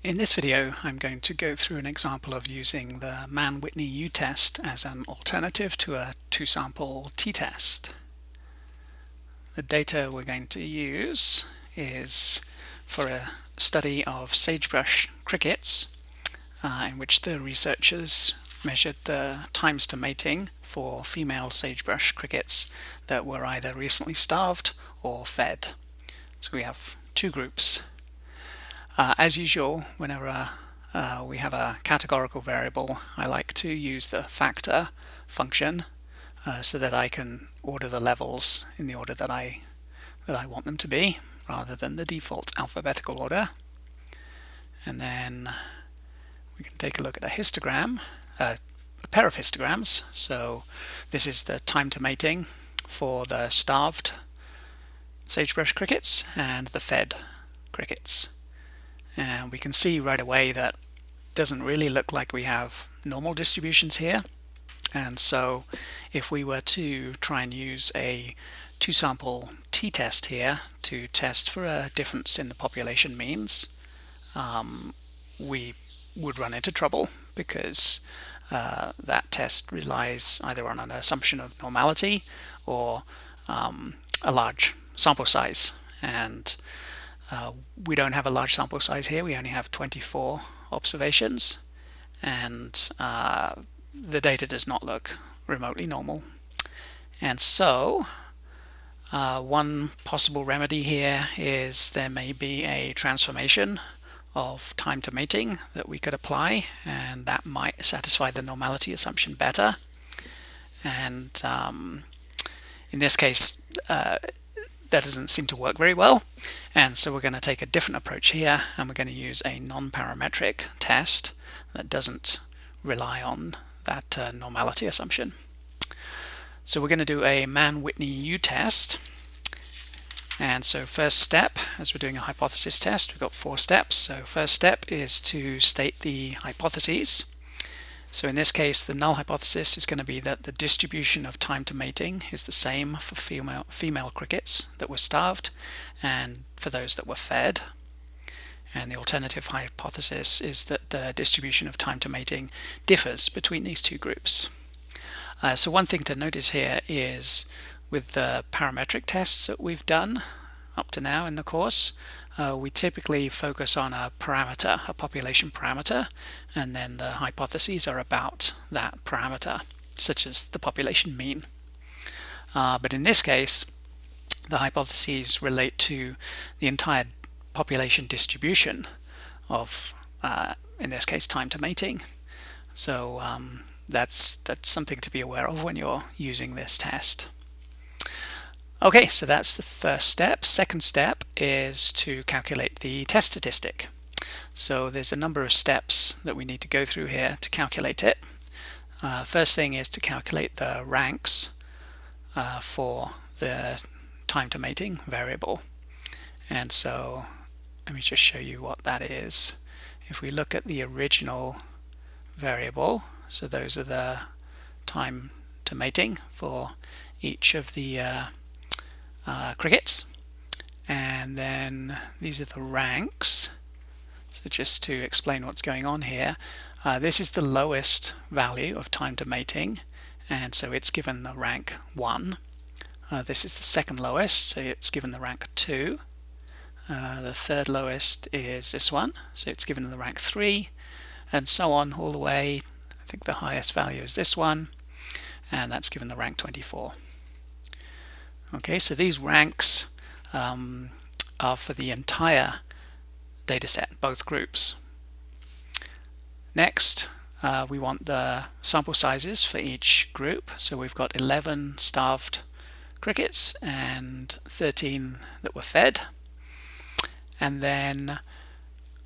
In this video, I'm going to go through an example of using the Mann-Whitney U-test as an alternative to a two-sample t-test. The data we're going to use is for a study of sagebrush crickets, in which the researchers measured the times to mating for female sagebrush crickets that were either recently starved or fed. So we have two groups. As usual, whenever we have a categorical variable, I like to use the factor function so that I can order the levels in the order that I want them to be, rather than the default alphabetical order. And then we can take a look at a histogram, a pair of histograms. So this is the time to mating for the starved sagebrush crickets and the fed crickets. And we can see right away that it doesn't really look like we have normal distributions here. And so if we were to try and use a two-sample t-test here to test for a difference in the population means, we would run into trouble because that test relies either on an assumption of normality or a large sample size. And we don't have a large sample size here. We only have 24 observations, and the data does not look remotely normal. And so one possible remedy here is there may be a transformation of time to mating that we could apply, and that might satisfy the normality assumption better. And in this case, that doesn't seem to work very well, and so we're going to take a different approach here, and we're going to use a non-parametric test that doesn't rely on that normality assumption. So we're going to do a Mann-Whitney U-test. And so first step, as we're doing a hypothesis test, we've got 4 steps. So first step is to state the hypotheses. So in this case, the null hypothesis is going to be that the distribution of time to mating is the same for female crickets that were starved and for those that were fed. And the alternative hypothesis is that the distribution of time to mating differs between these two groups. So one thing to notice here is with the parametric tests that we've done up to now in the course, we typically focus on a parameter, a population parameter, and then the hypotheses are about that parameter, such as the population mean. But in this case, the hypotheses relate to the entire population distribution of, in this case, time to mating. So that's something to be aware of when you're using this test. Okay, so that's the first step. Second step is to calculate the test statistic. So there's a number of steps that we need to go through here to calculate it. First thing is to calculate the ranks for the time to mating variable. And so let me just show you what that is. If we look at the original variable, so those are the time to mating for each of the crickets, and then these are the ranks. So just to explain what's going on here, this is the lowest value of time to mating, and so it's given the rank 1. This is the second lowest, so it's given the rank 2. The third lowest is this one, so it's given the rank 3, and so on all the way. I think the highest value is this one, and that's given the rank 24. Okay, so these ranks are for the entire dataset, both groups. Next, we want the sample sizes for each group. So we've got 11 starved crickets and 13 that were fed. And then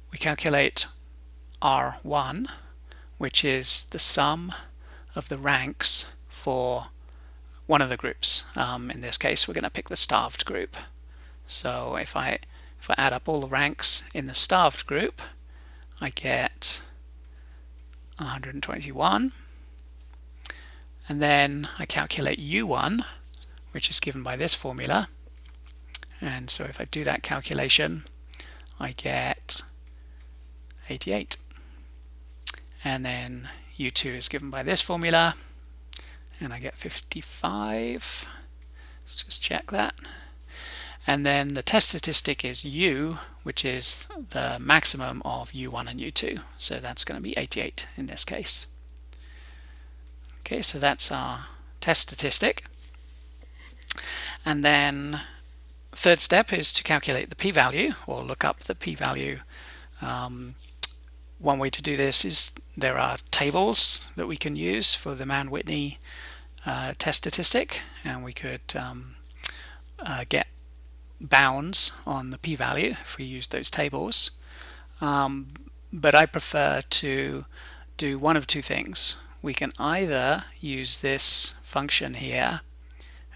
we calculate R1, which is the sum of the ranks for one of the groups. In this case, we're going to pick the starved group. So if I add up all the ranks in the starved group, I get 121. And then I calculate U1, which is given by this formula. And so if I do that calculation, I get 88. And then U2 is given by this formula, and I get 55. Let's just check that. And then the test statistic is U, which is the maximum of U1 and U2. So that's going to be 88 in this case. Okay, so that's our test statistic. And then third step is to calculate the p-value, or look up the p-value. One way to do this is there are tables that we can use for the Mann-Whitney test statistic, and we could get bounds on the p-value if we use those tables. But I prefer to do one of two things. We can either use this function here,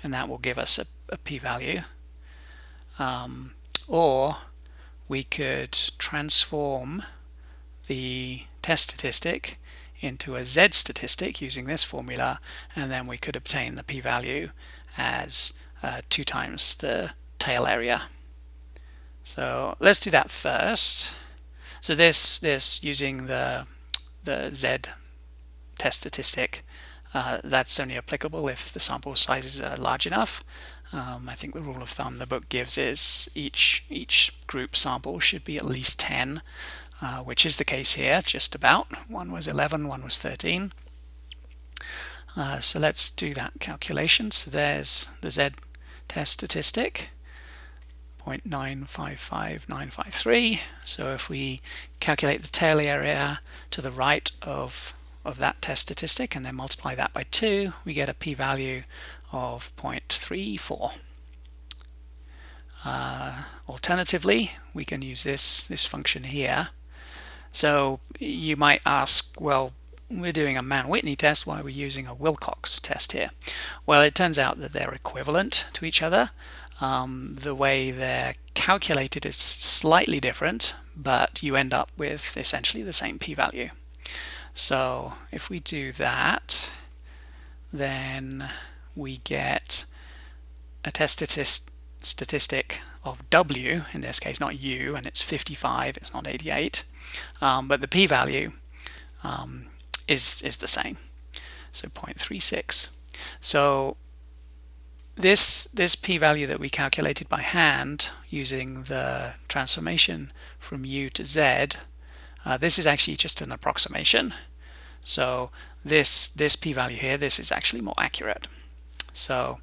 and that will give us a p-value, or we could transform the test statistic into a z statistic using this formula, and then we could obtain the p-value as 2 times the tail area. So let's do that first. So this using the z test statistic, that's only applicable if the sample sizes are large enough. I think the rule of thumb the book gives is each group sample should be at least 10, which is the case here, just about. One was 11, one was 13. So let's do that calculation. So there's the z test statistic, 0.955953. So if we calculate the tail area to the right of that test statistic and then multiply that by 2, we get a p-value of 0.34. Alternatively, we can use this function here. So you might ask, well, we're doing a Mann-Whitney test, why are we using a Wilcox test here? Well, it turns out that they're equivalent to each other. The way they're calculated is slightly different, but you end up with essentially the same p-value. So if we do that, then we get a test statistic of W, in this case not U, and it's 55, it's not 88, but the p-value is the same, so 0.36. So this p-value that we calculated by hand using the transformation from U to Z, this is actually just an approximation. So this p-value here, this is actually more accurate. So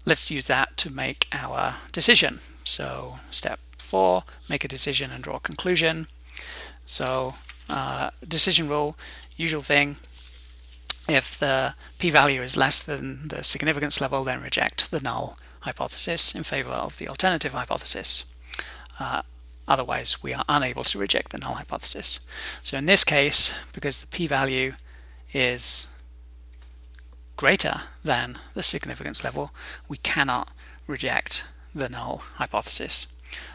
let's use that to make our decision. So step 4, make a decision and draw a conclusion. So decision rule, usual thing, if the p-value is less than the significance level, then reject the null hypothesis in favor of the alternative hypothesis. Otherwise, we are unable to reject the null hypothesis. So in this case, because the p-value is greater than the significance level, we cannot reject the null hypothesis.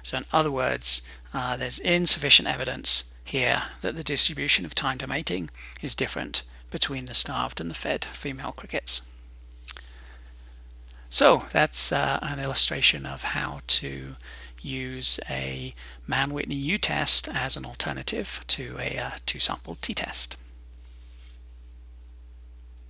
So in other words, there's insufficient evidence here that the distribution of time to mating is different between the starved and the fed female crickets. So that's an illustration of how to use a Mann-Whitney U-test as an alternative to a two-sample t-test.